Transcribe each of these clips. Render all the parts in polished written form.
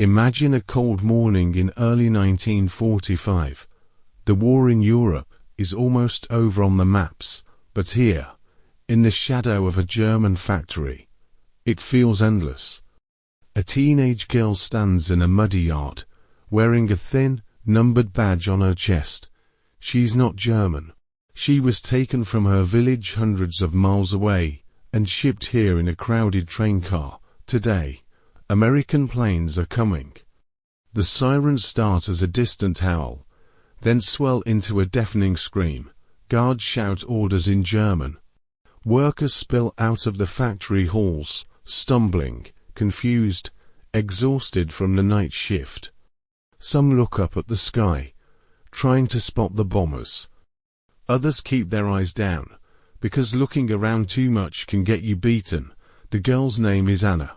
Imagine a cold morning in early 1945. The war in Europe is almost over on the maps, but here, in the shadow of a German factory, it feels endless. A teenage girl stands in a muddy yard, wearing a thin, numbered badge on her chest. She's not German. She was taken from her village hundreds of miles away and shipped here in a crowded train car. Today, American planes are coming. The sirens start as a distant howl, then swell into a deafening scream. Guards shout orders in German. Workers spill out of the factory halls, stumbling, confused, exhausted from the night shift. Some look up at the sky, trying to spot the bombers. Others keep their eyes down, because looking around too much can get you beaten. The girl's name is Anna.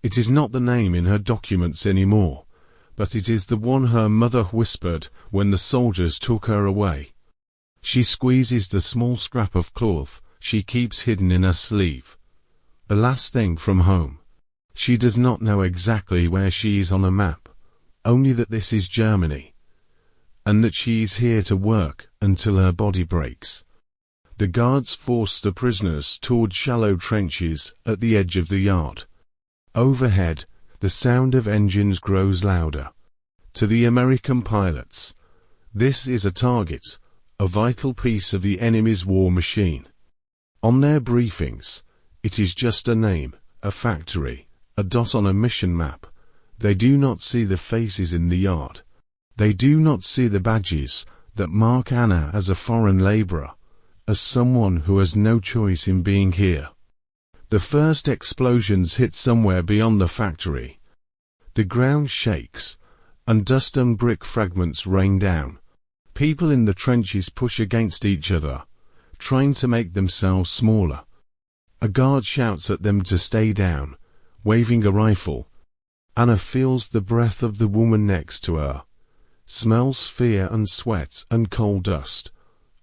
It is not the name in her documents anymore, but it is the one her mother whispered when the soldiers took her away. She squeezes the small scrap of cloth she keeps hidden in her sleeve. The last thing from home. She does not know exactly where she is on a map, only that this is Germany, and that she is here to work until her body breaks. The guards force the prisoners toward shallow trenches at the edge of the yard. Overhead, the sound of engines grows louder. To the American pilots, this is a target, a vital piece of the enemy's war machine. On their briefings, it is just a name, a factory, a dot on a mission map. They do not see the faces in the yard. They do not see the badges that mark Anna as a foreign laborer, as someone who has no choice in being here. The first explosions hit somewhere beyond the factory. The ground shakes, and dust and brick fragments rain down. People in the trenches push against each other, trying to make themselves smaller. A guard shouts at them to stay down, waving a rifle. Anna feels the breath of the woman next to her, smells fear and sweat and coal dust.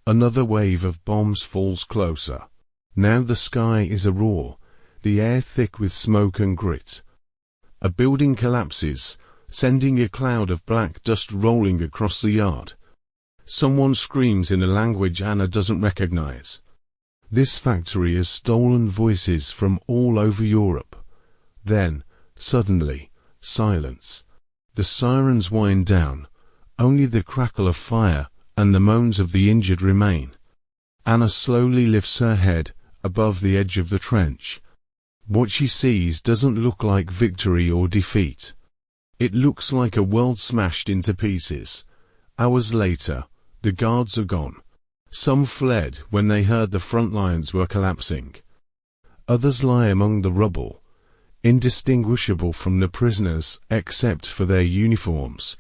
Another wave of bombs falls closer. Now the sky is a roar, the air thick with smoke and grit. A building collapses, sending a cloud of black dust rolling across the yard. Someone screams in a language Anna doesn't recognize. This factory has stolen voices from all over Europe. Then, suddenly, silence. The sirens wind down. Only the crackle of fire and the moans of the injured remain. Anna slowly lifts her head above the edge of the trench. What she sees doesn't look like victory or defeat. It looks like a world smashed into pieces. Hours later, the guards are gone. Some fled when they heard the front lines were collapsing. Others lie among the rubble, indistinguishable from the prisoners except for their uniforms.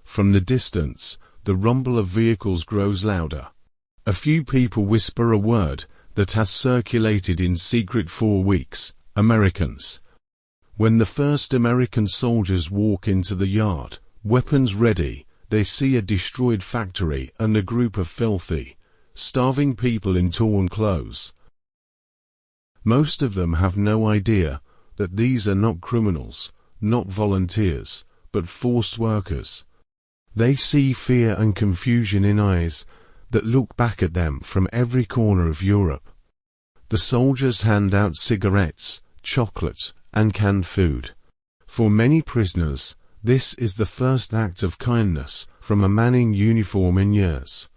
From the distance, the rumble of vehicles grows louder. A few people whisper a word that has circulated in secret for weeks: Americans. When the first American soldiers walk into the yard, weapons ready, they see a destroyed factory and a group of filthy, starving people in torn clothes. Most of them have no idea that these are not criminals, not volunteers, but forced workers. They see fear and confusion in eyes that look back at them from every corner of Europe. The soldiers hand out cigarettes, chocolate, and canned food. For many prisoners, this is the first act of kindness from a man in uniform in years.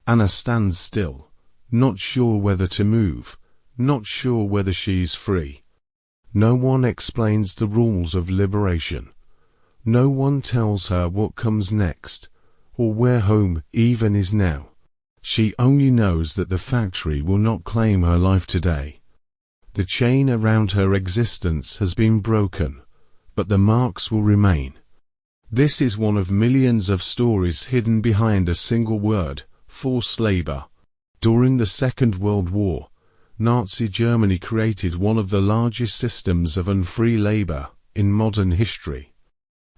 Anna stands still, not sure whether to move, not sure whether she's free. No one explains the rules of liberation. No one tells her what comes next, or where home even is now. She only knows that the factory will not claim her life today. The chain around her existence has been broken, but the marks will remain. This is one of millions of stories hidden behind a single word: forced labor. During the Second World War, Nazi Germany created one of the largest systems of unfree labor in modern history.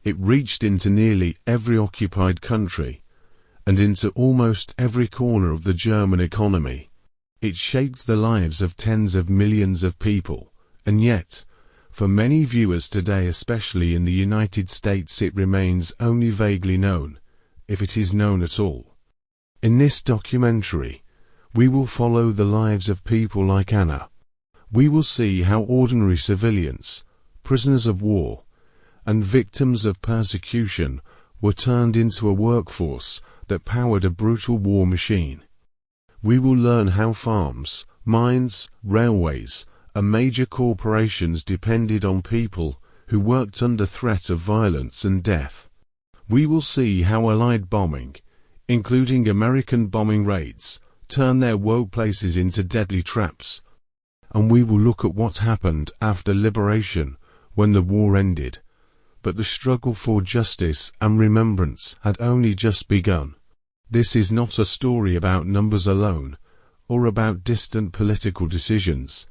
It reached into nearly every occupied country, and into almost every corner of the German economy. It shaped the lives of tens of millions of people, and yet, For many viewers today, especially in the United States, it remains only vaguely known, if it is known at all. In this documentary, we will follow the lives of people like Anna. We will see how ordinary civilians, prisoners of war, and victims of persecution were turned into a workforce that powered a brutal war machine. We will learn how farms, mines, railways, and major corporations depended on people who worked under threat of violence and death. We will see how Allied bombing, including American bombing raids, turned their woe places into deadly traps. And we will look at what happened after liberation, when the war ended. But the struggle for justice and remembrance had only just begun. This is not a story about numbers alone, or about distant political decisions.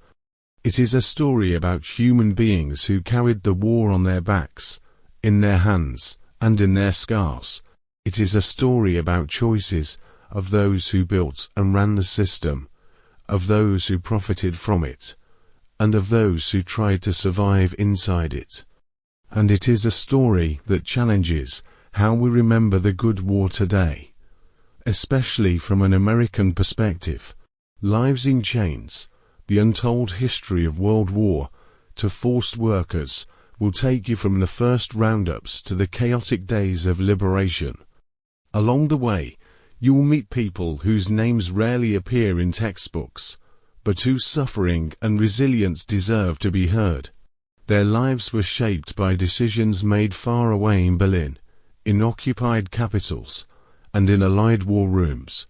It is a story about human beings who carried the war on their backs, in their hands, and in their scars. It is a story about choices of those who built and ran the system, of those who profited from it, and of those who tried to survive inside it. And it is a story that challenges how we remember the good war today, especially from an American perspective. Lives in Chains, the untold history of World War to forced workers, will take you from the first roundups to the chaotic days of liberation. Along the way, you will meet people whose names rarely appear in textbooks, but whose suffering and resilience deserve to be heard. Their lives were shaped by decisions made far away in Berlin, in occupied capitals, and in Allied war rooms.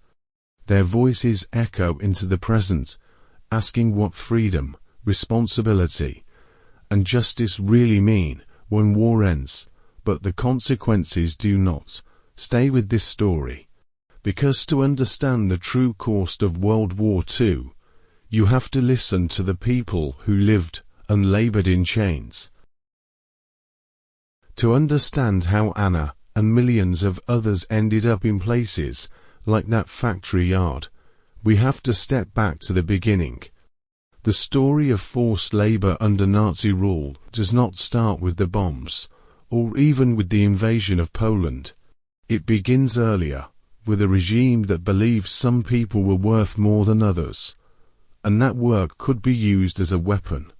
Their voices echo into the present, asking what freedom, responsibility, and justice really mean when war ends, but the consequences do not. Stay with this story, because to understand the true cost of World War II, you have to listen to the people who lived and labored in chains. To understand how Anna and millions of others ended up in places like that factory yard, we have to step back to the beginning. The story of forced labor under Nazi rule does not start with the bombs, or even with the invasion of Poland. It begins earlier, with a regime that believed some people were worth more than others, and that work could be used as a weapon.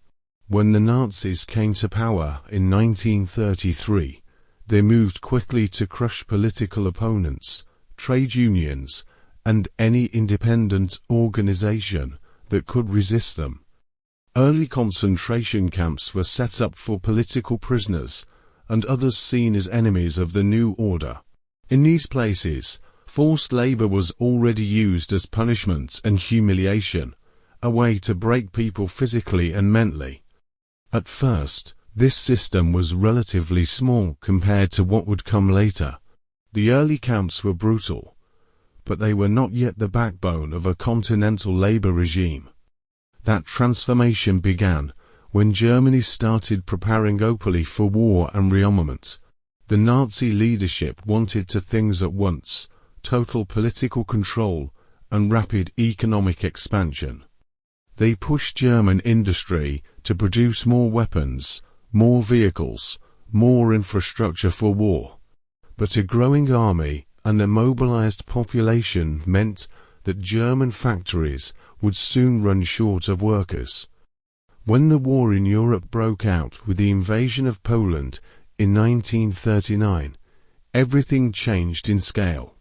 When the Nazis came to power in 1933, they moved quickly to crush political opponents, trade unions, and any independent organization that could resist them. Early concentration camps were set up for political prisoners and others seen as enemies of the new order. In these places, forced labor was already used as punishment and humiliation, a way to break people physically and mentally. At first, this system was relatively small compared to what would come later. The early camps were brutal, but they were not yet the backbone of a continental labor regime. That transformation began when Germany started preparing openly for war and rearmament. The Nazi leadership wanted two things at once: total political control and rapid economic expansion. They pushed German industry to produce more weapons, more vehicles, more infrastructure for war. But a growing army and a mobilized population meant that German factories would soon run short of workers. When the war in Europe broke out with the invasion of Poland in 1939, everything changed in scale.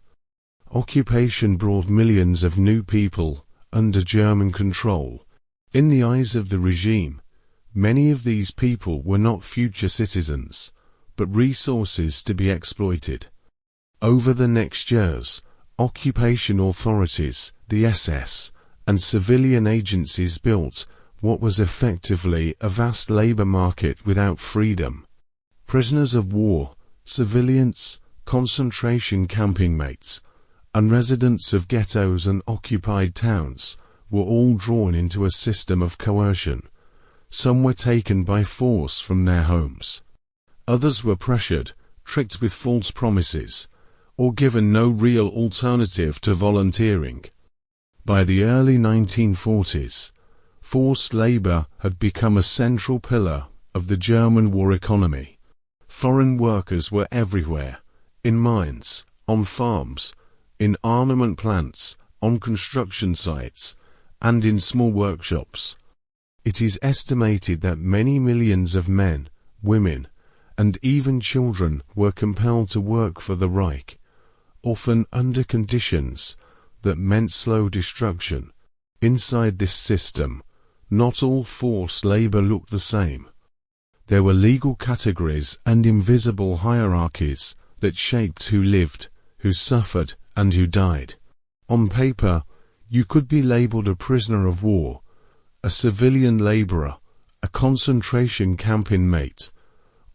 Occupation brought millions of new people under German control. In the eyes of the regime, many of these people were not future citizens, but resources to be exploited. Over the next years, occupation authorities, the SS, and civilian agencies built what was effectively a vast labor market without freedom. Prisoners of war, civilians, concentration camping mates, and residents of ghettos and occupied towns were all drawn into a system of coercion. Some were taken by force from their homes. Others were pressured, tricked with false promises, or given no real alternative to volunteering. By the early 1940s, forced labor had become a central pillar of the German war economy. Foreign workers were everywhere, in mines, on farms, in armament plants, on construction sites, and in small workshops. It is estimated that many millions of men, women, and even children were compelled to work for the Reich, often under conditions that meant slow destruction. Inside this system, not all forced labor looked the same. There were legal categories and invisible hierarchies that shaped who lived, who suffered, and who died. On paper, you could be labeled a prisoner of war, a civilian laborer, a concentration camp inmate,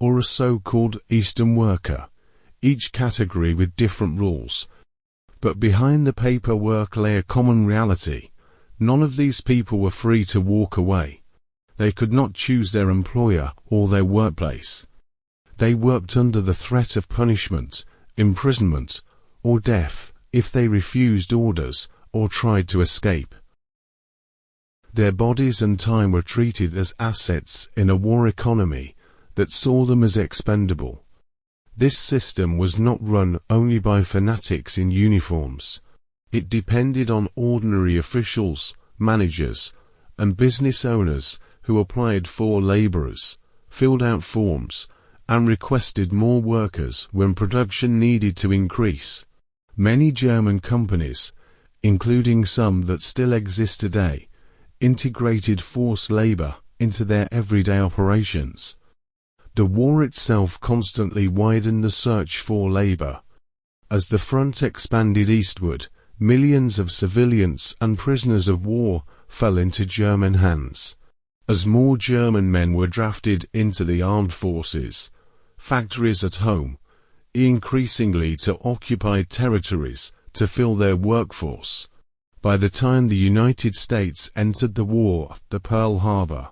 or a so-called Eastern worker, each category with different rules. But behind the paperwork lay a common reality. None of these people were free to walk away. They could not choose their employer or their workplace. They worked under the threat of punishment, imprisonment, or death if they refused orders or tried to escape. Their bodies and time were treated as assets in a war economy that saw them as expendable. This system was not run only by fanatics in uniforms. It depended on ordinary officials, managers, and business owners who applied for laborers, filled out forms, and requested more workers when production needed to increase. Many German companies, including some that still exist today, integrated forced labor into their everyday operations. The war itself constantly widened the search for labor. As the front expanded eastward, millions of civilians and prisoners of war fell into German hands. As more German men were drafted into the armed forces, factories at home, increasingly to occupied territories to fill their workforce. By the time the United States entered the war after Pearl Harbor,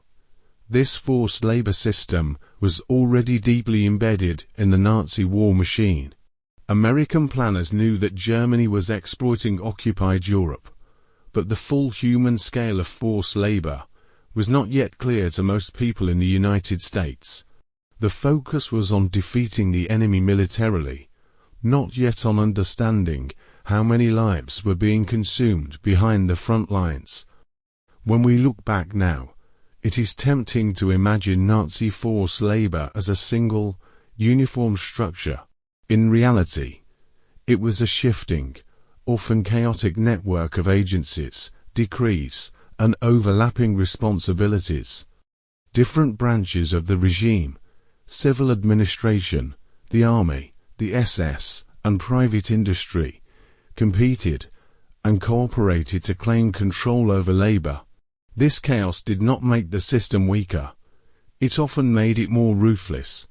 this forced labor system was already deeply embedded in the Nazi war machine. American planners knew that Germany was exploiting occupied Europe, but the full human scale of forced labor was not yet clear to most people in the United States. The focus was on defeating the enemy militarily, not yet on understanding how many lives were being consumed behind the front lines. When we look back now, it is tempting to imagine Nazi forced labor as a single, uniform structure. In reality, it was a shifting, often chaotic network of agencies, decrees, and overlapping responsibilities. Different branches of the regime, civil administration, the army, the SS, and private industry, competed and cooperated to claim control over labor. This chaos did not make the system weaker. It often made it more ruthless.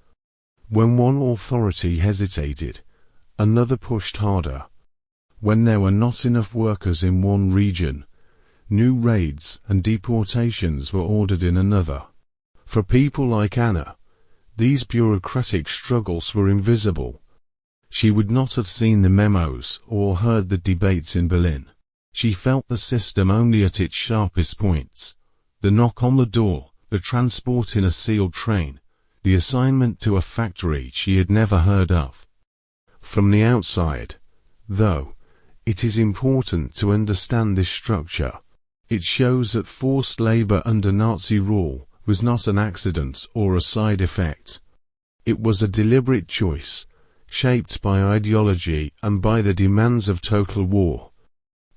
When one authority hesitated, another pushed harder. When there were not enough workers in one region, new raids and deportations were ordered in another. For people like Anna, these bureaucratic struggles were invisible. She would not have seen the memos or heard the debates in Berlin. She felt the system only at its sharpest points. The knock on the door, the transport in a sealed train, the assignment to a factory she had never heard of. From the outside, though, it is important to understand this structure. It shows that forced labor under Nazi rule was not an accident or a side effect. It was a deliberate choice, shaped by ideology and by the demands of total war.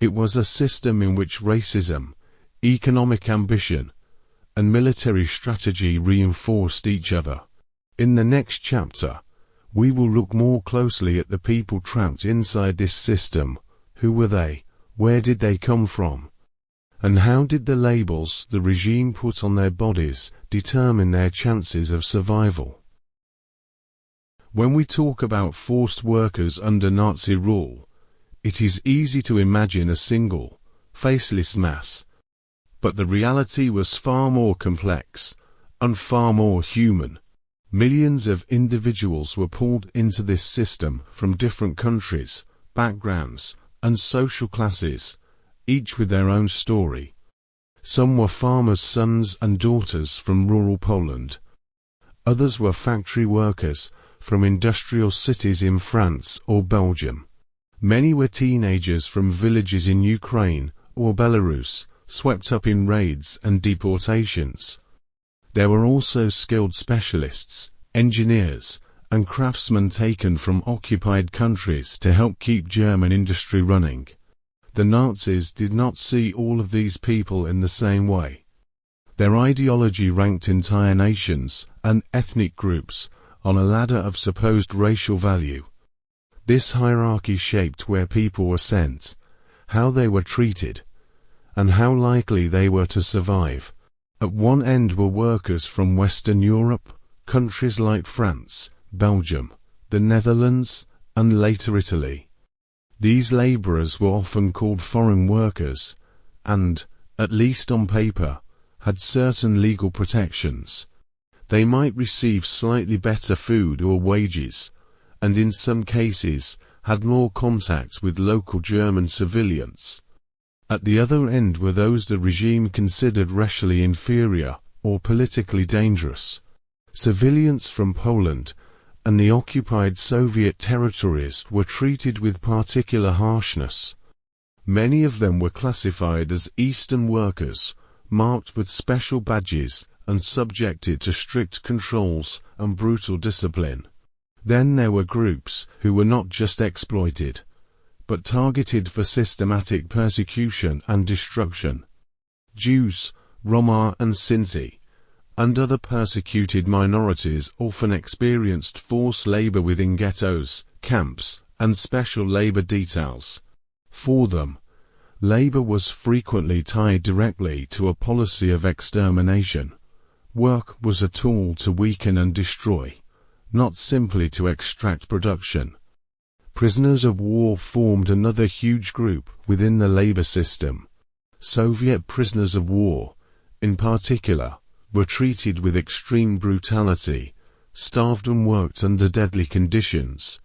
It was a system in which racism, economic ambition, and military strategy reinforced each other. In the next chapter, we will look more closely at the people trapped inside this system. Who were they? Where did they come from? And how did the labels the regime put on their bodies determine their chances of survival? When we talk about forced workers under Nazi rule, it is easy to imagine a single, faceless mass. But the reality was far more complex, and far more human. Millions of individuals were pulled into this system from different countries, backgrounds, and social classes, each with their own story. Some were farmers' sons and daughters from rural Poland. Others were factory workers from industrial cities in France or Belgium. Many were teenagers from villages in Ukraine or Belarus, swept up in raids and deportations. There were also skilled specialists, engineers, and craftsmen taken from occupied countries to help keep German industry running. The Nazis did not see all of these people in the same way. Their ideology ranked entire nations and ethnic groups on a ladder of supposed racial value. This hierarchy shaped where people were sent, how they were treated, and how likely they were to survive. At one end were workers from Western Europe, countries like France, Belgium, the Netherlands, and later Italy. These laborers were often called foreign workers, and, at least on paper, had certain legal protections. They might receive slightly better food or wages, and in some cases had more contact with local German civilians. At the other end were those the regime considered racially inferior or politically dangerous. Civilians from Poland and the occupied Soviet territories were treated with particular harshness. Many of them were classified as Eastern workers, marked with special badges and subjected to strict controls and brutal discipline. Then there were groups who were not just exploited, but targeted for systematic persecution and destruction. Jews, Roma and Sinti, and other persecuted minorities often experienced forced labor within ghettos, camps, and special labor details. For them, labor was frequently tied directly to a policy of extermination. Work was a tool to weaken and destroy, not simply to extract production. Prisoners of war formed another huge group within the labor system. Soviet prisoners of war, in particular, were treated with extreme brutality, starved and worked under deadly conditions.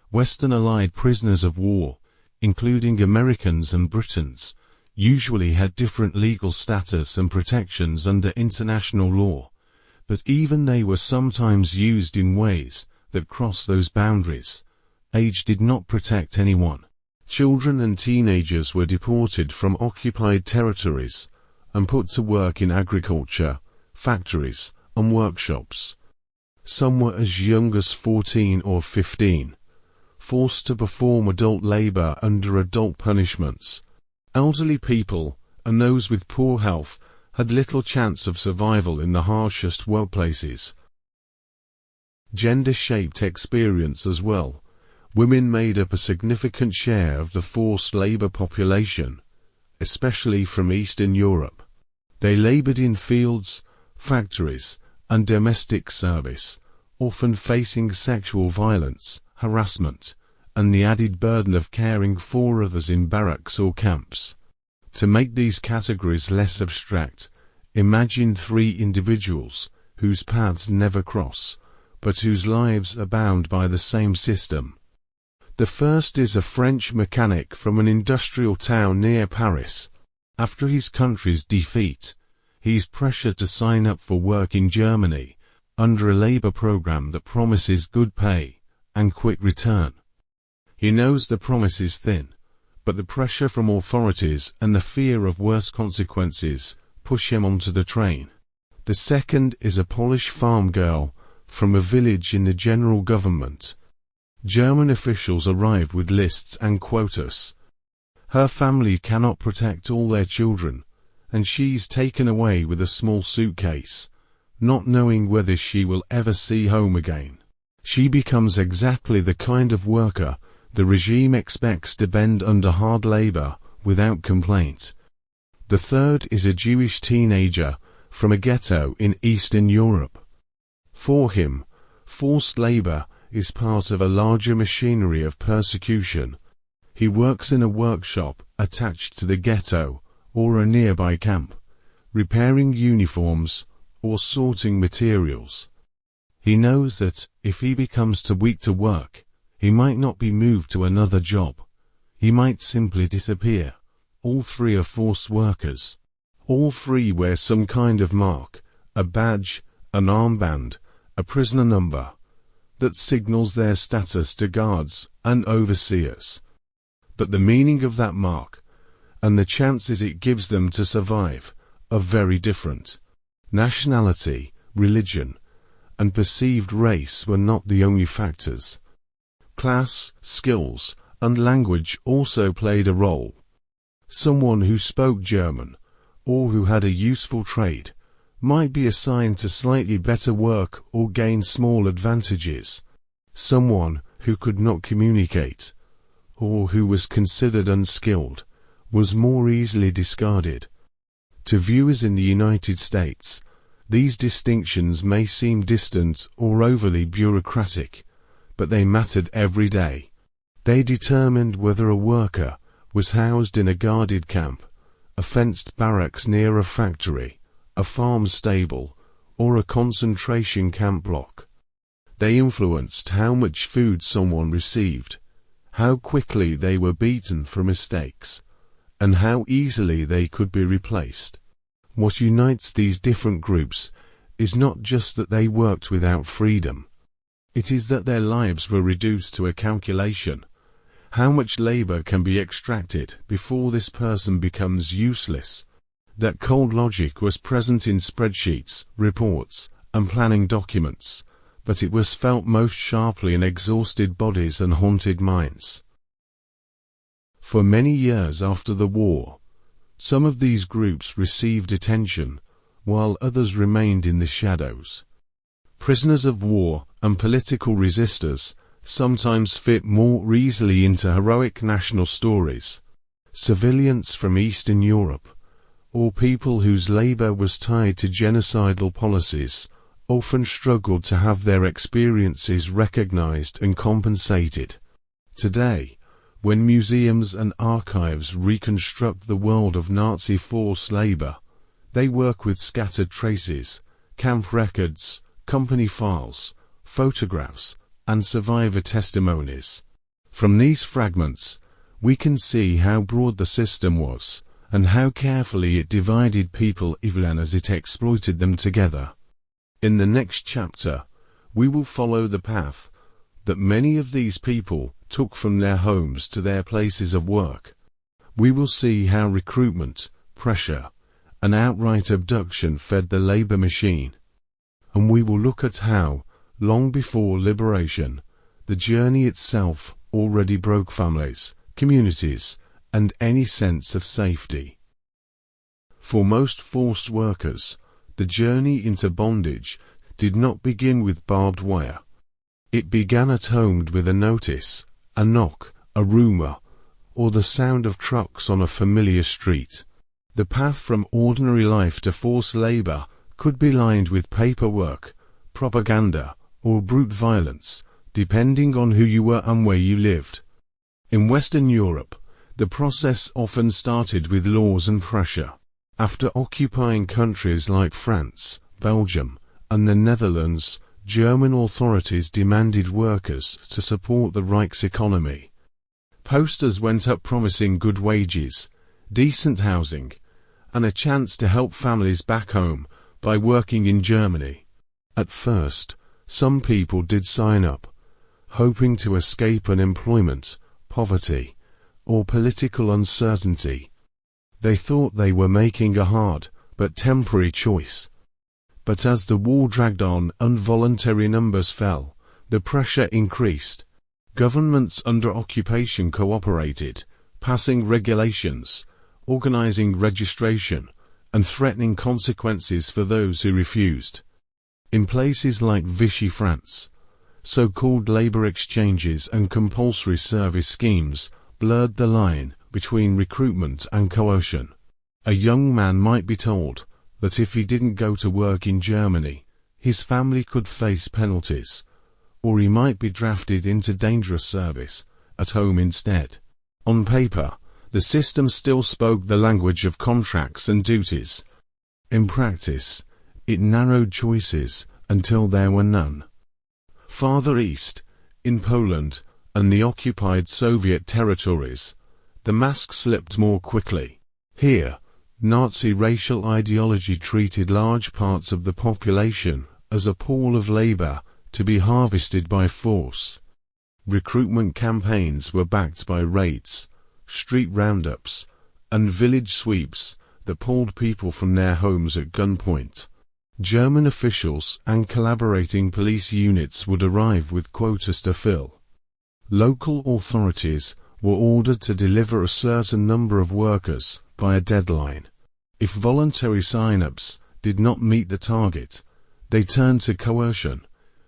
Western Allied prisoners of war, including Americans and Britons, usually had different legal status and protections under international law, but even they were sometimes used in ways that crossed those boundaries. Age did not protect anyone. Children and teenagers were deported from occupied territories and put to work in agriculture, factories, and workshops. Some were as young as 14 or 15, forced to perform adult labor under adult punishments. Elderly people, and those with poor health, had little chance of survival in the harshest workplaces. Gender shaped experience as well. Women made up a significant share of the forced labor population, especially from Eastern Europe. They labored in fields, factories, and domestic service, often facing sexual violence, harassment, and the added burden of caring for others in barracks or camps. To make these categories less abstract, imagine three individuals whose paths never cross, but whose lives are bound by the same system. The first is a French mechanic from an industrial town near Paris. After his country's defeat, he is pressured to sign up for work in Germany under a labor program that promises good pay and quick return. He knows the promise is thin, but the pressure from authorities and the fear of worse consequences push him onto the train. The second is a Polish farm girl from a village in the general government. German officials arrive with lists and quotas. Her family cannot protect all their children, and she's taken away with a small suitcase, not knowing whether she will ever see home again. She becomes exactly the kind of worker the regime expects to bend under hard labor without complaint. The third is a Jewish teenager from a ghetto in Eastern Europe. For him, forced labor is part of a larger machinery of persecution. He works in a workshop attached to the ghetto or a nearby camp, repairing uniforms or sorting materials. He knows that if he becomes too weak to work, he might not be moved to another job. He might simply disappear. All three are forced workers. All three wear some kind of mark, a badge, an armband, a prisoner number, that signals their status to guards and overseers. But the meaning of that mark, and the chances it gives them to survive, are very different. Nationality, religion, and perceived race were not the only factors. Class, skills, and language also played a role. Someone who spoke German, or who had a useful trade, might be assigned to slightly better work or gain small advantages. Someone who could not communicate, or who was considered unskilled, was more easily discarded. To viewers in the United States, these distinctions may seem distant or overly bureaucratic, but they mattered every day. They determined whether a worker was housed in a guarded camp, a fenced barracks near a factory, a farm stable, or a concentration camp block. They influenced how much food someone received, how quickly they were beaten for mistakes, and how easily they could be replaced. What unites these different groups is not just that they worked without freedom. It is that their lives were reduced to a calculation. How much labor can be extracted before this person becomes useless? That cold logic was present in spreadsheets, reports, and planning documents, but it was felt most sharply in exhausted bodies and haunted minds. For many years after the war, some of these groups received attention, while others remained in the shadows. Prisoners of war and political resistors sometimes fit more easily into heroic national stories. Civilians from Eastern Europe, or people whose labor was tied to genocidal policies, often struggled to have their experiences recognized and compensated. Today, when museums and archives reconstruct the world of Nazi forced labor, they work with scattered traces, camp records, company files, photographs, and survivor testimonies. From these fragments, we can see how broad the system was, and how carefully it divided people even as it exploited them together. In the next chapter, we will follow the path that many of these people took from their homes to their places of work. We will see how recruitment, pressure, and outright abduction fed the labor machine. And we will look at how, long before liberation, the journey itself already broke families, communities, and any sense of safety. For most forced workers, the journey into bondage did not begin with barbed wire. It began at home with a notice, a knock, a rumor, or the sound of trucks on a familiar street. The path from ordinary life to forced labor could be lined with paperwork, propaganda, or brute violence, depending on who you were and where you lived. In Western Europe, the process often started with laws and pressure. After occupying countries like France, Belgium, and the Netherlands, German authorities demanded workers to support the Reich's economy. Posters went up promising good wages, decent housing, and a chance to help families back home by working in Germany. At first, some people did sign up, hoping to escape unemployment, poverty, or political uncertainty. They thought they were making a hard but temporary choice. But as the war dragged on and voluntary numbers fell, the pressure increased. Governments under occupation cooperated, passing regulations, organizing registration, and threatening consequences for those who refused. In places like Vichy France, so-called labor exchanges and compulsory service schemes blurred the line between recruitment and coercion. A young man might be told that if he didn't go to work in Germany, his family could face penalties, or he might be drafted into dangerous service at home instead. On paper, the system still spoke the language of contracts and duties. In practice, it narrowed choices until there were none. Farther east, in Poland and the occupied Soviet territories, the mask slipped more quickly. Here, Nazi racial ideology treated large parts of the population as a pool of labor to be harvested by force. Recruitment campaigns were backed by raids, street roundups, and village sweeps that pulled people from their homes at gunpoint. German officials and collaborating police units would arrive with quotas to fill. Local authorities were ordered to deliver a certain number of workers by a deadline. If voluntary sign-ups did not meet the target, they turned to coercion,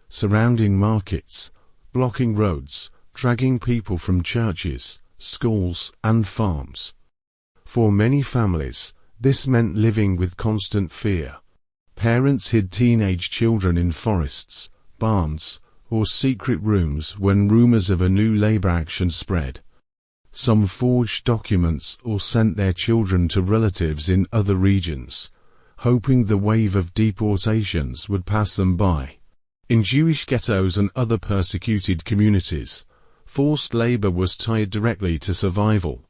surrounding markets, blocking roads, dragging people from churches, schools, and farms. For many families, this meant living with constant fear. Parents hid teenage children in forests, barns, or secret rooms when rumors of a new labor action spread. Some forged documents or sent their children to relatives in other regions, hoping the wave of deportations would pass them by. In Jewish ghettos and other persecuted communities, forced labor was tied directly to survival.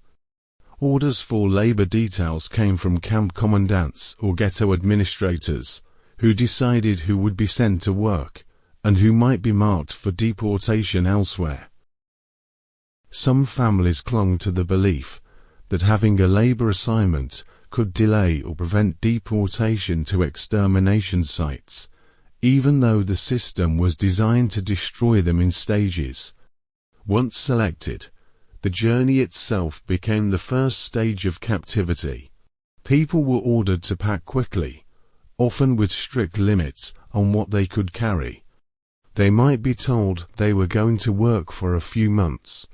Orders for labor details came from camp commandants or ghetto administrators, who decided who would be sent to work, and who might be marked for deportation elsewhere. Some families clung to the belief that having a labor assignment could delay or prevent deportation to extermination sites, even though the system was designed to destroy them in stages. Once selected, the journey itself became the first stage of captivity. People were ordered to pack quickly, often with strict limits on what they could carry. They might be told they were going to work for a few months,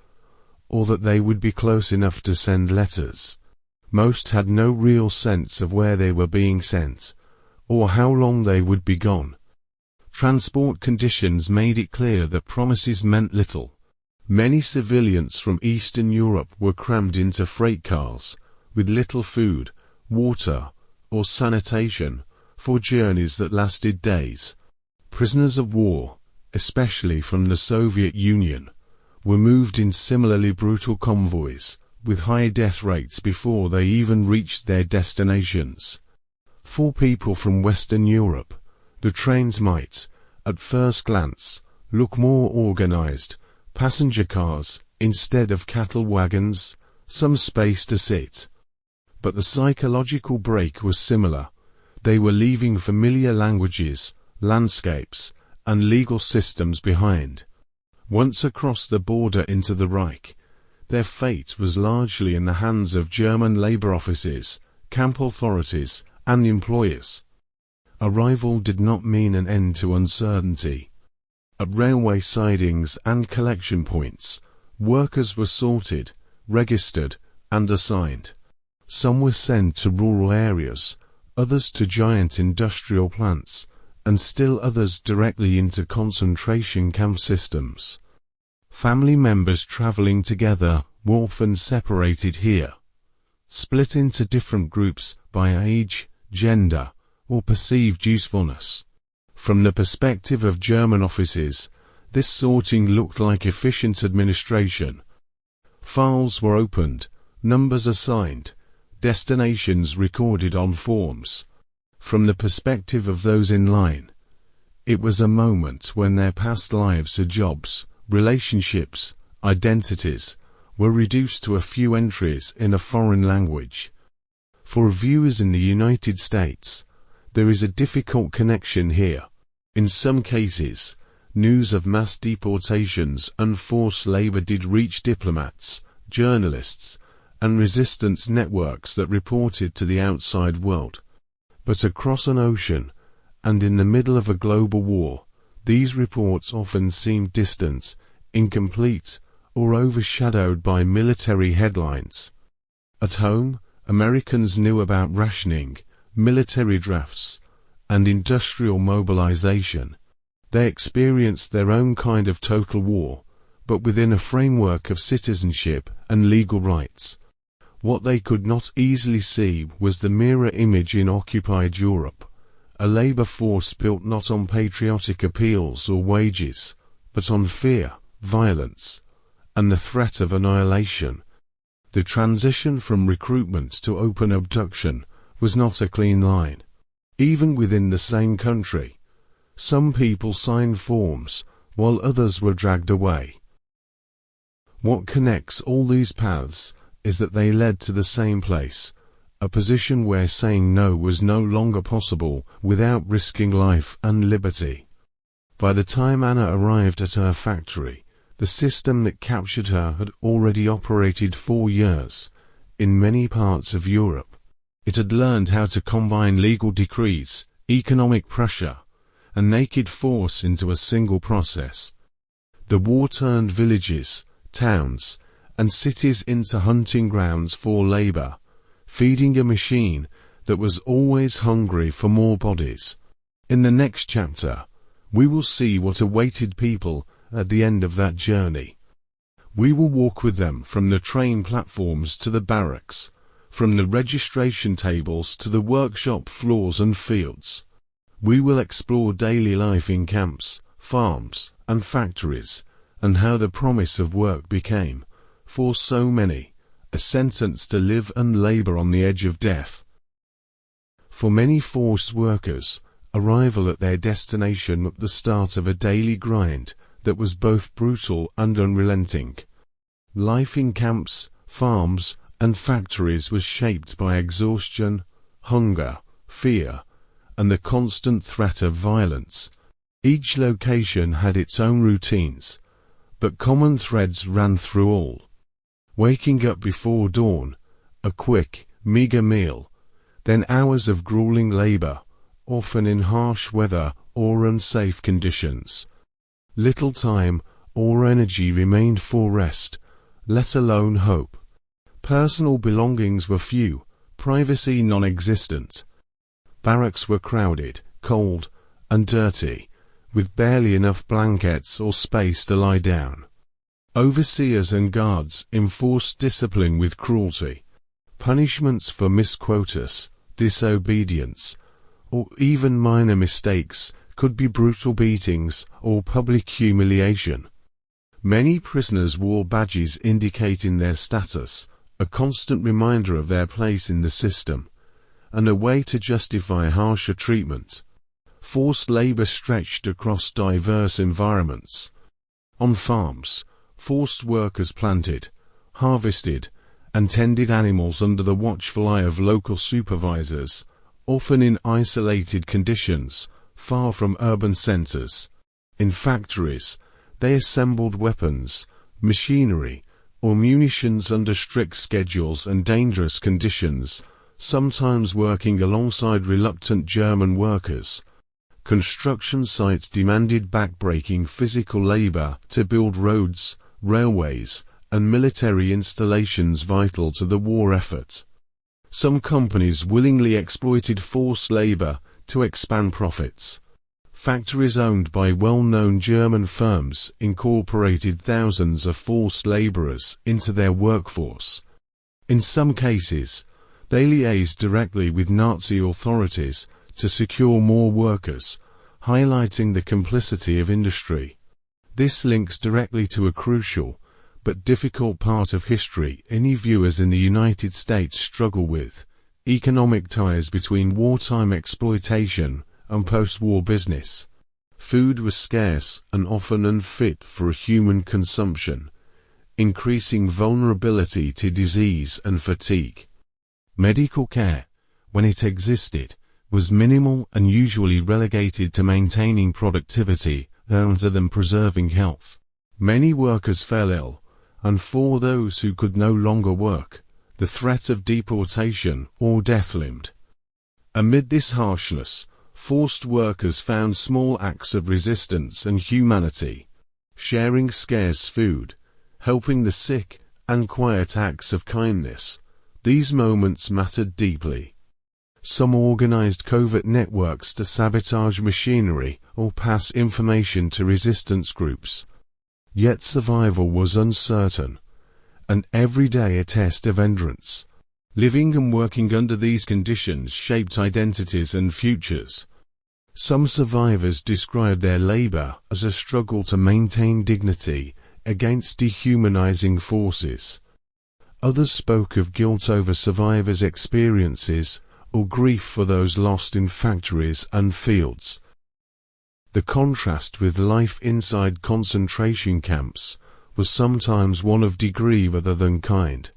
or that they would be close enough to send letters. Most had no real sense of where they were being sent, or how long they would be gone. Transport conditions made it clear that promises meant little. Many civilians from Eastern Europe were crammed into freight cars, with little food, water, or sanitation, for journeys that lasted days. Prisoners of war, especially from the Soviet Union, were moved in similarly brutal convoys, with high death rates before they even reached their destinations. For people from Western Europe, the trains might, at first glance, look more organized, passenger cars, instead of cattle wagons, some space to sit. But the psychological break was similar. They were leaving familiar languages, landscapes, and legal systems behind. Once across the border into the Reich, their fate was largely in the hands of German labor offices, camp authorities, and employers. Arrival did not mean an end to uncertainty. At railway sidings and collection points, workers were sorted, registered, and assigned. Some were sent to rural areas, others to giant industrial plants, and still others directly into concentration camp systems. Family members traveling together were often separated here, split into different groups by age, gender, or perceived usefulness. From the perspective of German offices, this sorting looked like efficient administration. Files were opened, numbers assigned, destinations recorded on forms. From the perspective of those in line, it was a moment when their past lives or jobs, relationships, identities, were reduced to a few entries in a foreign language. For viewers in the United States, there is a difficult connection here. In some cases, news of mass deportations and forced labor did reach diplomats, journalists, and resistance networks that reported to the outside world. But across an ocean, and in the middle of a global war, these reports often seemed distant, incomplete, or overshadowed by military headlines. At home, Americans knew about rationing, military drafts, and industrial mobilization. They experienced their own kind of total war, but within a framework of citizenship and legal rights. What they could not easily see was the mirror image in occupied Europe, a labor force built not on patriotic appeals or wages, but on fear, violence, and the threat of annihilation. The transition from recruitment to open abduction was not a clean line. Even within the same country, Some people signed forms, while others were dragged away. What connects all these paths is that they led to the same place, a position where saying no was no longer possible without risking life and liberty. By the time Anna arrived at her factory, the system that captured her had already operated 4 years. In many parts of Europe, it had learned how to combine legal decrees, economic pressure, and naked force into a single process. The war turned villages, towns, and cities into hunting grounds for labor, feeding a machine that was always hungry for more bodies. In the next chapter, we will see what awaited people at the end of that journey. We will walk with them from the train platforms to the barracks, from the registration tables to the workshop floors and fields. We will explore daily life in camps, farms, and factories, and how the promise of work became, for so many, a sentence to live and labor on the edge of death. For many forced workers, arrival at their destination marked the start of a daily grind that was both brutal and unrelenting. Life in camps, farms, and factories was shaped by exhaustion, hunger, fear, and the constant threat of violence. Each location had its own routines, but common threads ran through all. Waking up before dawn, a quick, meager meal, then hours of grueling labor, often in harsh weather or unsafe conditions. Little time or energy remained for rest, let alone hope. Personal belongings were few, privacy non-existent. Barracks were crowded, cold, and dirty, with barely enough blankets or space to lie down. Overseers and guards enforced discipline with cruelty. Punishments for misquotas, disobedience, or even minor mistakes could be brutal beatings or public humiliation. Many prisoners wore badges indicating their status, a constant reminder of their place in the system, and a way to justify harsher treatment. Forced labor stretched across diverse environments. On farms, forced workers planted, harvested, and tended animals under the watchful eye of local supervisors, often in isolated conditions, far from urban centers. In factories, they assembled weapons, machinery, or munitions under strict schedules and dangerous conditions, sometimes working alongside reluctant German workers. Construction sites demanded backbreaking physical labor to build roads, railways, and military installations vital to the war effort. Some companies willingly exploited forced labor to expand profits. Factories owned by well-known German firms incorporated thousands of forced laborers into their workforce. In some cases, they liaised directly with Nazi authorities to secure more workers, highlighting the complicity of industry. This links directly to a crucial, but difficult part of history any viewers in the United States struggle with: economic ties between wartime exploitation and post-war business. Food was scarce and often unfit for human consumption, increasing vulnerability to disease and fatigue. Medical care, when it existed, was minimal and usually relegated to maintaining productivity rather than preserving health. Many workers fell ill, and for those who could no longer work, the threat of deportation or death loomed. Amid this harshness, forced workers found small acts of resistance and humanity, sharing scarce food, helping the sick, and quiet acts of kindness. These moments mattered deeply. Some organized covert networks to sabotage machinery or pass information to resistance groups. Yet survival was uncertain, and every day a test of endurance. Living and working under these conditions shaped identities and futures. Some survivors described their labor as a struggle to maintain dignity against dehumanizing forces. Others spoke of guilt over survivors' experiences or grief for those lost in factories and fields. The contrast with life inside concentration camps was sometimes one of degree rather than kind.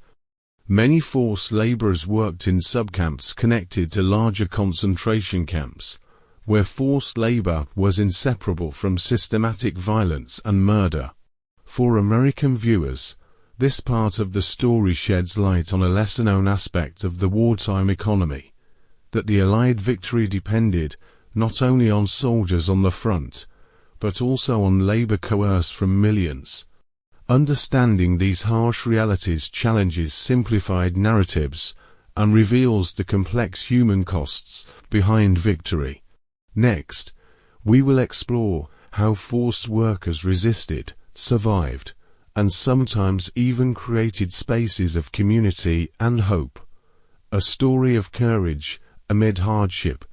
Many forced laborers worked in subcamps connected to larger concentration camps, where forced labor was inseparable from systematic violence and murder. For American viewers, this part of the story sheds light on a lesser-known aspect of the wartime economy, that the Allied victory depended not only on soldiers on the front, but also on labor coerced from millions. Understanding these harsh realities challenges simplified narratives and reveals the complex human costs behind victory. Next, we will explore how forced workers resisted, survived, and sometimes even created spaces of community and hope. A story of courage amid hardship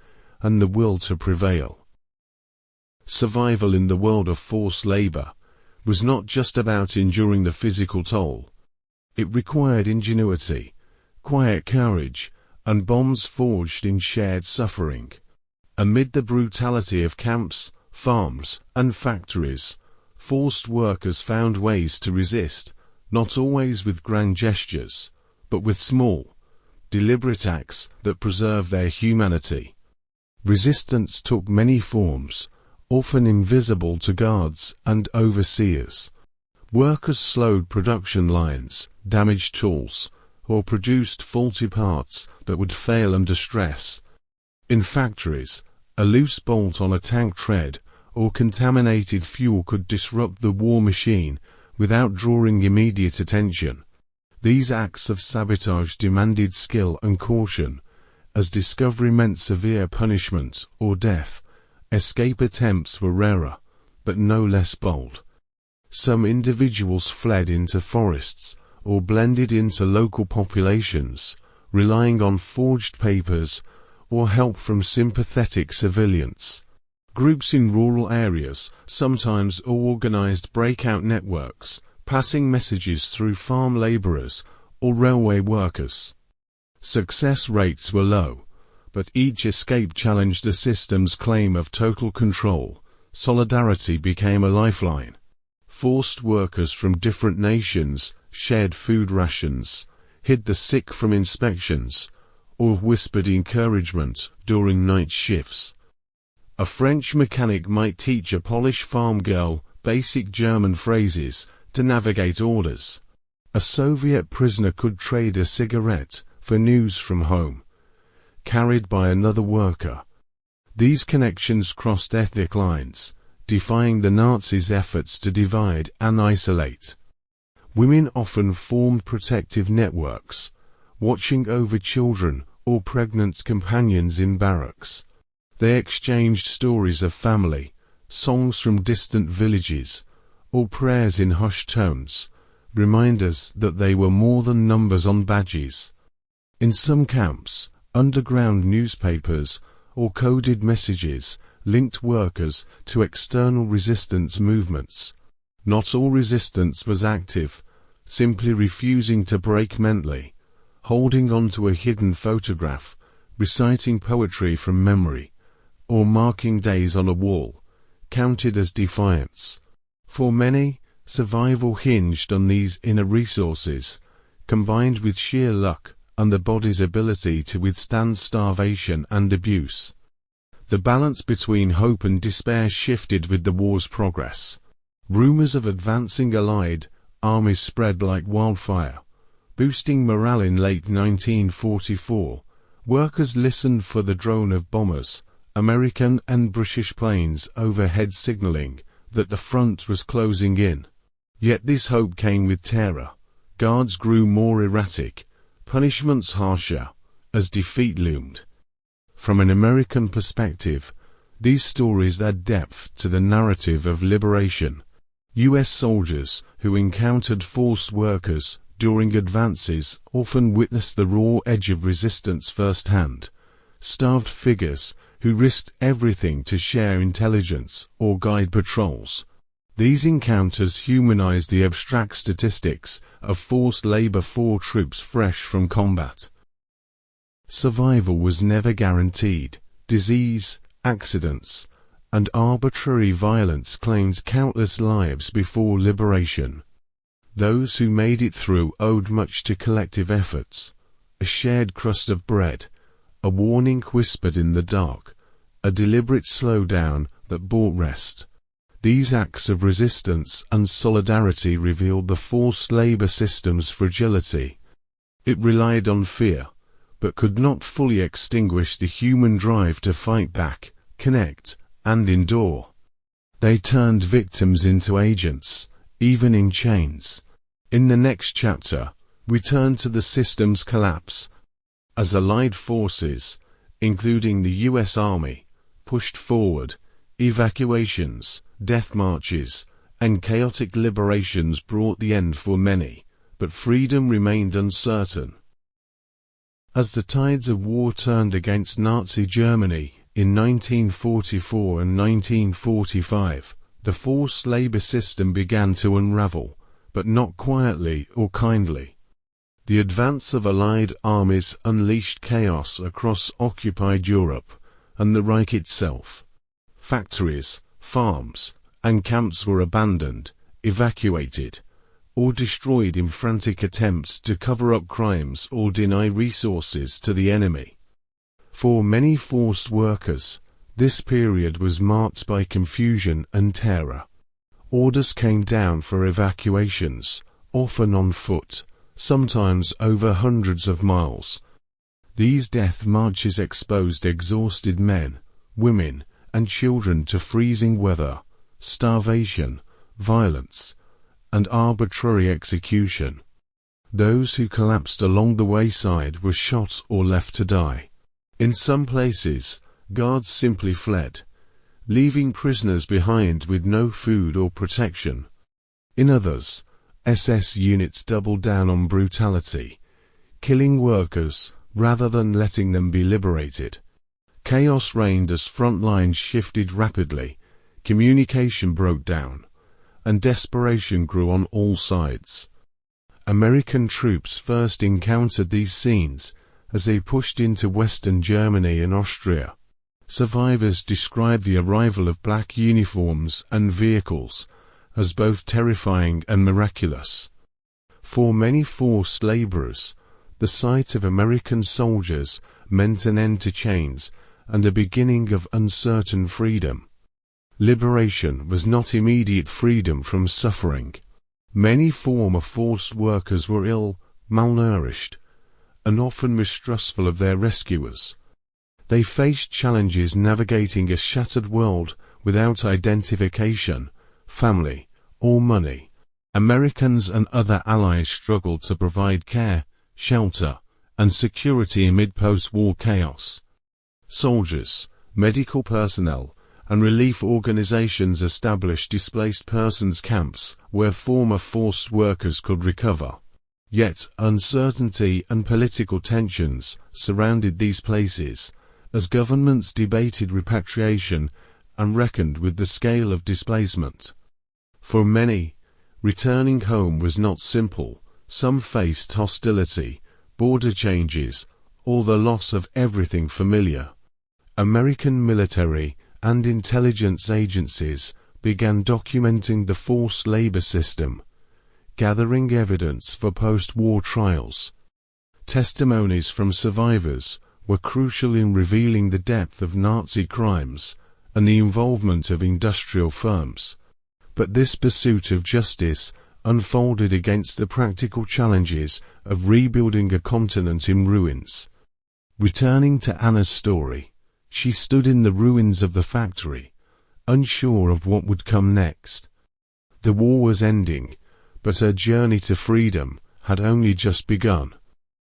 and the will to prevail. Survival in the world of forced labor was not just about enduring the physical toll. It required ingenuity, quiet courage, and bonds forged in shared suffering. Amid the brutality of camps, farms, and factories, forced workers found ways to resist, not always with grand gestures, but with small, deliberate acts that preserved their humanity. Resistance took many forms, often invisible to guards and overseers. Workers slowed production lines, damaged tools, or produced faulty parts that would fail under stress. In factories, a loose bolt on a tank tread or contaminated fuel could disrupt the war machine without drawing immediate attention. These acts of sabotage demanded skill and caution, as discovery meant severe punishment or death. Escape attempts were rarer, but no less bold. Some individuals fled into forests or blended into local populations, relying on forged papers or help from sympathetic civilians. Groups in rural areas sometimes organized breakout networks, passing messages through farm laborers or railway workers. Success rates were low, but each escape challenged the system's claim of total control. Solidarity became a lifeline. Forced workers from different nations shared food rations, hid the sick from inspections, or whispered encouragement during night shifts. A French mechanic might teach a Polish farm girl basic German phrases to navigate orders. A Soviet prisoner could trade a cigarette for news from home, carried by another worker. These connections crossed ethnic lines, defying the Nazis' efforts to divide and isolate. Women often formed protective networks, watching over children or pregnant companions in barracks. They exchanged stories of family, songs from distant villages, or prayers in hushed tones, reminders that they were more than numbers on badges. In some camps, underground newspapers or coded messages linked workers to external resistance movements. Not all resistance was active. Simply refusing to break mentally, holding on to a hidden photograph, reciting poetry from memory, or marking days on a wall, counted as defiance. For many, survival hinged on these inner resources, combined with sheer luck and the body's ability to withstand starvation and abuse. The balance between hope and despair shifted with the war's progress. Rumors of advancing Allied armies spread like wildfire, boosting morale. In late 1944, workers listened for the drone of bombers, American and British planes overhead signaling that the front was closing in. Yet this hope came with terror. Guards grew more erratic, punishments harsher, as defeat loomed. From an American perspective, these stories add depth to the narrative of liberation. U.S. soldiers who encountered forced workers during advances often witnessed the raw edge of resistance firsthand. Starved figures who risked everything to share intelligence or guide patrols. These encounters humanized the abstract statistics of forced labor for troops fresh from combat. Survival was never guaranteed. Disease, accidents, and arbitrary violence claimed countless lives before liberation. Those who made it through owed much to collective efforts, a shared crust of bread, a warning whispered in the dark, a deliberate slowdown that brought rest. These acts of resistance and solidarity revealed the forced labor system's fragility. It relied on fear, but could not fully extinguish the human drive to fight back, connect, and endure. They turned victims into agents, even in chains. In the next chapter, we turn to the system's collapse. As Allied forces, including the US Army, pushed forward, evacuations, death marches, and chaotic liberations brought the end for many, but freedom remained uncertain. As the tides of war turned against Nazi Germany in 1944 and 1945, the forced labor system began to unravel, but not quietly or kindly. The advance of Allied armies unleashed chaos across occupied Europe and the Reich itself. Factories, farms, and camps were abandoned, evacuated, or destroyed in frantic attempts to cover up crimes or deny resources to the enemy. For many forced workers, this period was marked by confusion and terror. Orders came down for evacuations, often on foot, sometimes over hundreds of miles. These death marches exposed exhausted men, women, and children to freezing weather, starvation, violence, and arbitrary execution. Those who collapsed along the wayside were shot or left to die. In some places, guards simply fled, leaving prisoners behind with no food or protection. In others, SS units doubled down on brutality, killing workers rather than letting them be liberated. Chaos reigned as front lines shifted rapidly, communication broke down, and desperation grew on all sides. American troops first encountered these scenes as they pushed into Western Germany and Austria. Survivors described the arrival of black uniforms and vehicles as both terrifying and miraculous. For many forced laborers, the sight of American soldiers meant an end to chains and a beginning of uncertain freedom. Liberation was not immediate freedom from suffering. Many former forced workers were ill, malnourished, and often mistrustful of their rescuers. They faced challenges navigating a shattered world without identification, family, or money. Americans and other allies struggled to provide care, shelter, and security amid post-war chaos. Soldiers, medical personnel, and relief organizations established displaced persons camps where former forced workers could recover. Yet uncertainty and political tensions surrounded these places, as governments debated repatriation and reckoned with the scale of displacement. For many, returning home was not simple. Some faced hostility, border changes, or the loss of everything familiar. American military and intelligence agencies began documenting the forced labor system, gathering evidence for post-war trials. Testimonies from survivors were crucial in revealing the depth of Nazi crimes and the involvement of industrial firms. But this pursuit of justice unfolded against the practical challenges of rebuilding a continent in ruins. Returning to Anna's story, she stood in the ruins of the factory, unsure of what would come next. The war was ending, but her journey to freedom had only just begun.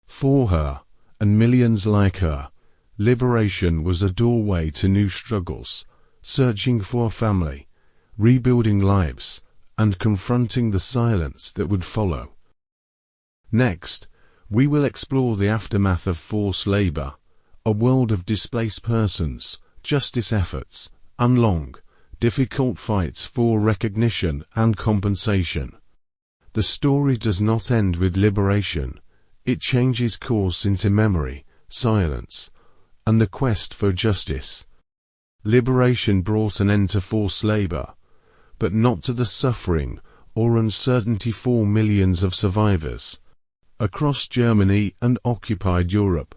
For her, and millions like her, liberation was a doorway to new struggles, searching for family, rebuilding lives, and confronting the silence that would follow. Next, we will explore the aftermath of forced labor, a world of displaced persons, justice efforts, and long, difficult fights for recognition and compensation. The story does not end with liberation. It changes course into memory, silence, and the quest for justice. Liberation brought an end to forced labor, but not to the suffering or uncertainty for millions of survivors. Across Germany and occupied Europe,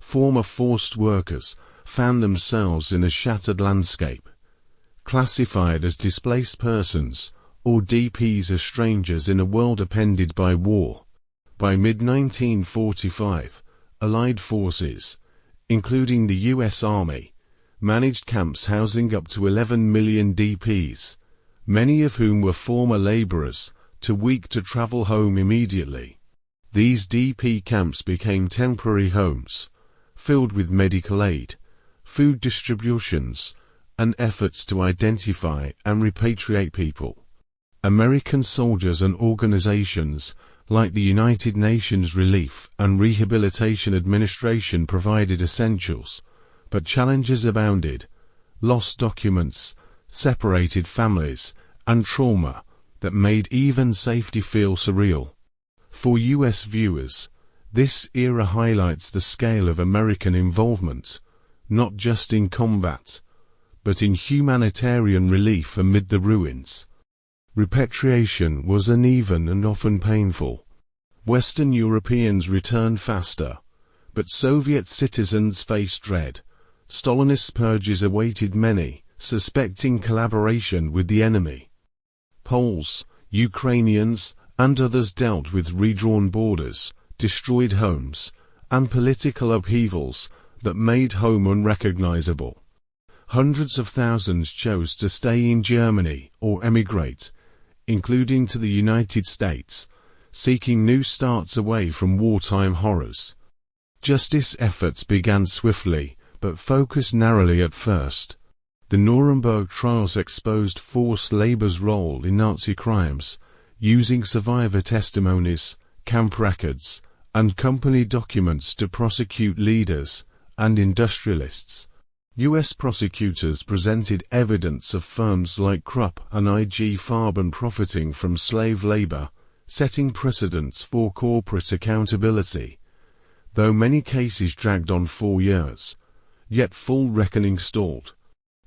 former forced workers found themselves in a shattered landscape, classified as displaced persons or DPs as strangers in a world upended by war. By mid-1945, Allied forces, including the US Army, managed camps housing up to 11 million DPs, many of whom were former laborers, too weak to travel home immediately. These DP camps became temporary homes, filled with medical aid, food distributions, and efforts to identify and repatriate people. American soldiers and organizations like the United Nations Relief and Rehabilitation Administration provided essentials, but challenges abounded: lost documents, separated families, and trauma that made even safety feel surreal. For US viewers, this era highlights the scale of American involvement, not just in combat, but in humanitarian relief amid the ruins. Repatriation was uneven and often painful. Western Europeans returned faster, but Soviet citizens faced dread. Stalinist purges awaited many, suspecting collaboration with the enemy. Poles, Ukrainians, and others dealt with redrawn borders, destroyed homes, and political upheavals that made home unrecognizable. Hundreds of thousands chose to stay in Germany or emigrate, including to the United States, seeking new starts away from wartime horrors. Justice efforts began swiftly, but focused narrowly at first. The Nuremberg trials exposed forced labor's role in Nazi crimes, using survivor testimonies, camp records, and company documents to prosecute leaders and industrialists. U.S. prosecutors presented evidence of firms like Krupp and IG Farben profiting from slave labor, setting precedents for corporate accountability. Though many cases dragged on 4 years, yet full reckoning stalled.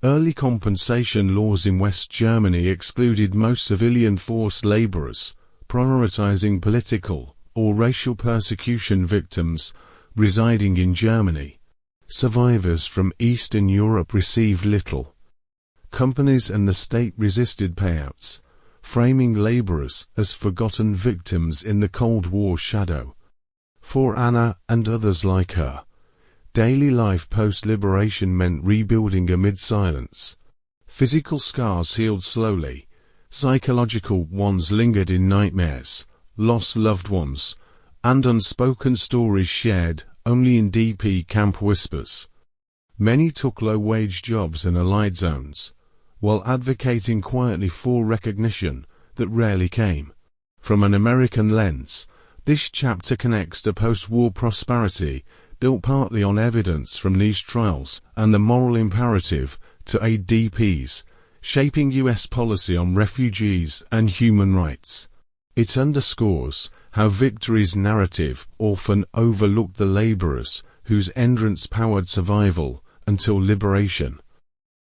Early compensation laws in West Germany excluded most civilian forced laborers, prioritizing political or racial persecution victims residing in Germany. Survivors from Eastern Europe received little. Companies and the state resisted payouts, framing laborers as forgotten victims in the Cold War shadow. For Anna and others like her, daily life post-liberation meant rebuilding amid silence. Physical scars healed slowly, psychological ones lingered in nightmares, lost loved ones, and unspoken stories shared only in DP camp whispers. Many took low-wage jobs in Allied zones, while advocating quietly for recognition that rarely came. From an American lens, this chapter connects to post-war prosperity, built partly on evidence from these trials and the moral imperative to aid DPs, shaping U.S. policy on refugees and human rights. It underscores how victory's narrative often overlooked the laborers whose endurance powered survival until liberation.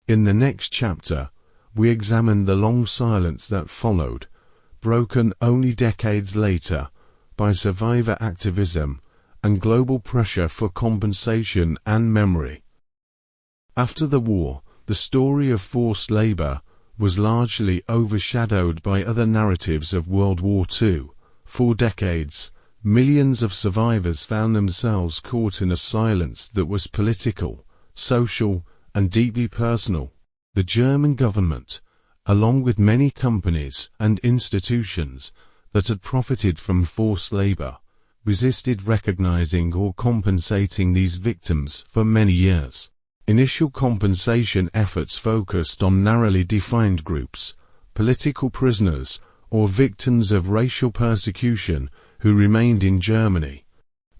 In the next chapter, we examine the long silence that followed, broken only decades later by survivor activism and global pressure for compensation and memory. After the war, the story of forced labor was largely overshadowed by other narratives of World War II. For decades, millions of survivors found themselves caught in a silence that was political, social, and deeply personal. The German government, along with many companies and institutions that had profited from forced labor, resisted recognizing or compensating these victims for many years. Initial compensation efforts focused on narrowly defined groups, political prisoners, or victims of racial persecution who remained in Germany.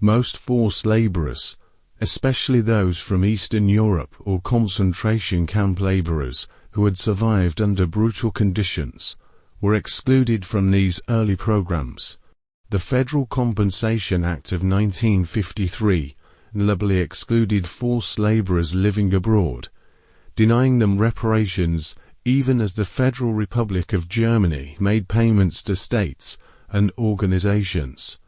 Most forced laborers, especially those from Eastern Europe or concentration camp laborers who had survived under brutal conditions, were excluded from these early programs. The Federal Compensation Act of 1953 liberally excluded forced laborers living abroad, denying them reparations even as the Federal Republic of Germany made payments to states and organizations.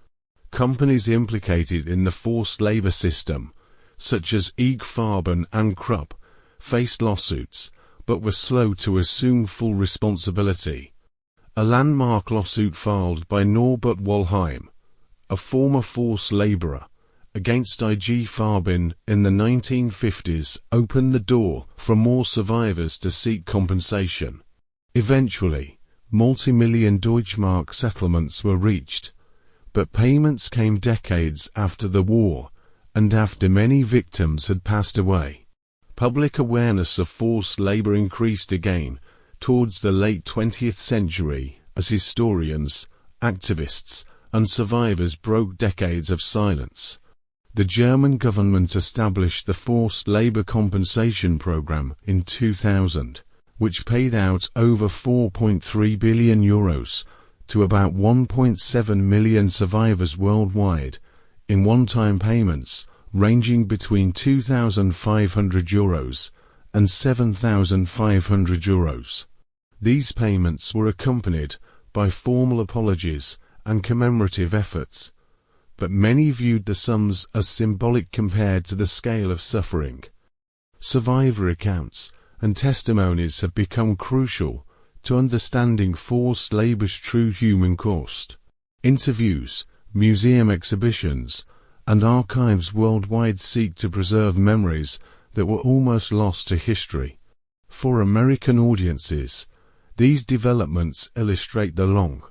Companies implicated in the forced labor system, such as IG Farben and Krupp, faced lawsuits, but were slow to assume full responsibility. A landmark lawsuit filed by Norbert Wollheim, a former forced laborer, against IG Farben in the 1950s opened the door for more survivors to seek compensation. Eventually, multi-million Deutschmark settlements were reached, but payments came decades after the war and after many victims had passed away. Public awareness of forced labor increased again towards the late 20th century as historians, activists, and survivors broke decades of silence. The German government established the Forced Labor Compensation Program in 2000, which paid out over €4.3 billion to about 1.7 million survivors worldwide, in one-time payments ranging between €2,500 and €7,500. These payments were accompanied by formal apologies and commemorative efforts, but many viewed the sums as symbolic compared to the scale of suffering. Survivor accounts and testimonies have become crucial to understanding forced labor's true human cost. Interviews, museum exhibitions, and archives worldwide seek to preserve memories that were almost lost to history. For American audiences, these developments illustrate the long,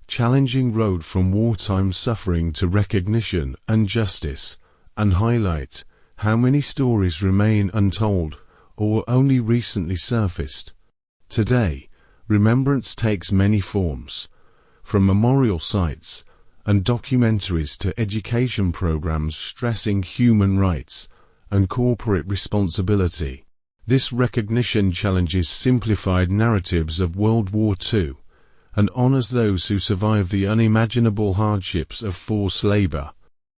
challenging road from wartime suffering to recognition and justice, and highlight how many stories remain untold or only recently surfaced. Today, remembrance takes many forms, from memorial sites and documentaries to education programs stressing human rights and corporate responsibility. This recognition challenges simplified narratives of World War II and honors those who survived the unimaginable hardships of forced labor.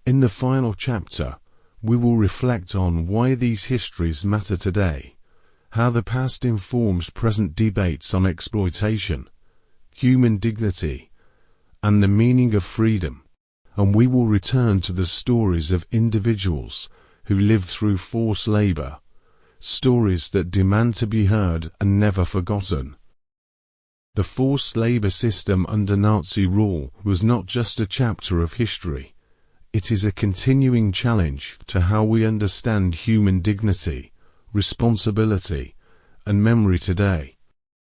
In the final chapter, we will reflect on why these histories matter today, how the past informs present debates on exploitation, human dignity, and the meaning of freedom, and we will return to the stories of individuals who lived through forced labor, stories that demand to be heard and never forgotten. The forced labor system under Nazi rule was not just a chapter of history. It is a continuing challenge to how we understand human dignity, responsibility, and memory today.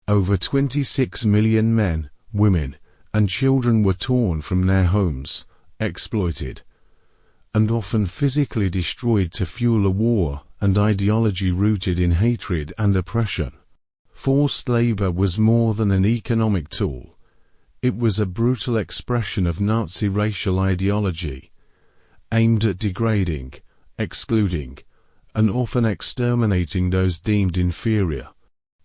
Over 26 million men, women, and children were torn from their homes, exploited, and often physically destroyed to fuel a war and ideology rooted in hatred and oppression. Forced labor was more than an economic tool. It was a brutal expression of Nazi racial ideology, aimed at degrading, excluding, and often exterminating those deemed inferior.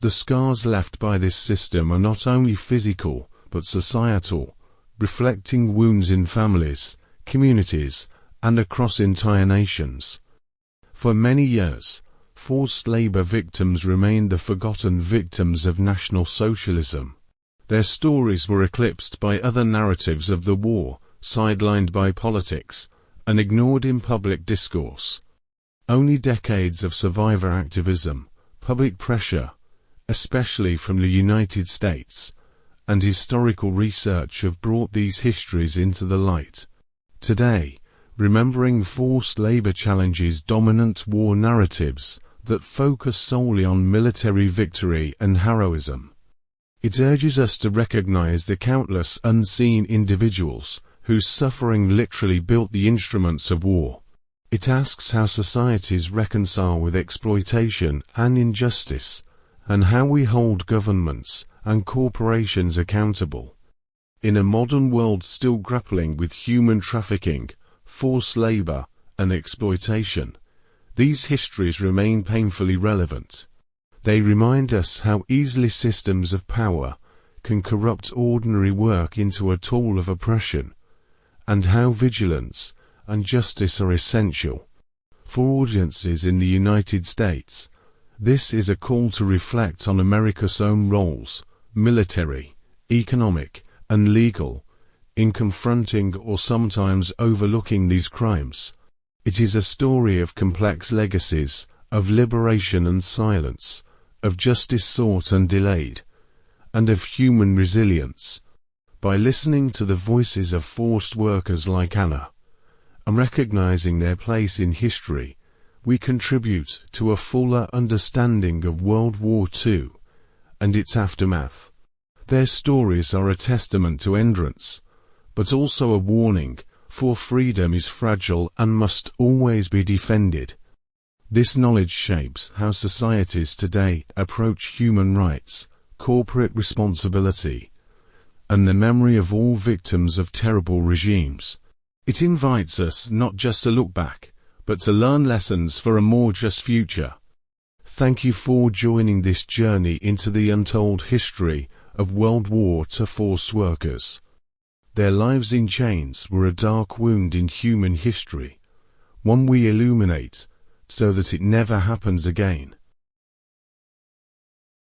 The scars left by this system are not only physical, but societal, reflecting wounds in families, communities, and across entire nations. For many years, forced labor victims remained the forgotten victims of National Socialism. Their stories were eclipsed by other narratives of the war, sidelined by politics, and ignored in public discourse. Only decades of survivor activism, public pressure, especially from the United States, and historical research have brought these histories into the light. Today, remembering forced labor challenges dominant war narratives that focus solely on military victory and heroism. It urges us to recognize the countless unseen individuals whose suffering literally built the instruments of war. It asks how societies reconcile with exploitation and injustice, and how we hold governments and corporations accountable. In a modern world still grappling with human trafficking, forced labor, and exploitation, these histories remain painfully relevant. They remind us how easily systems of power can corrupt ordinary work into a tool of oppression, and how vigilance and justice are essential. For audiences in the United States, This is a call to reflect on America's own roles, military, economic, and legal, in confronting or sometimes overlooking these crimes. It is a story of complex legacies, of liberation and silence, of justice sought and delayed, and of human resilience. By listening to the voices of forced workers like Anna, and recognizing their place in history, we contribute to a fuller understanding of World War II and its aftermath. Their stories are a testament to endurance, but also a warning, for freedom is fragile and must always be defended. This knowledge shapes how societies today approach human rights, corporate responsibility, and the memory of all victims of terrible regimes. It invites us not just to look back, but to learn lessons for a more just future. Thank you for joining this journey into the untold history of World War II forced workers. Their lives in chains were a dark wound in human history, one we illuminate so that it never happens again.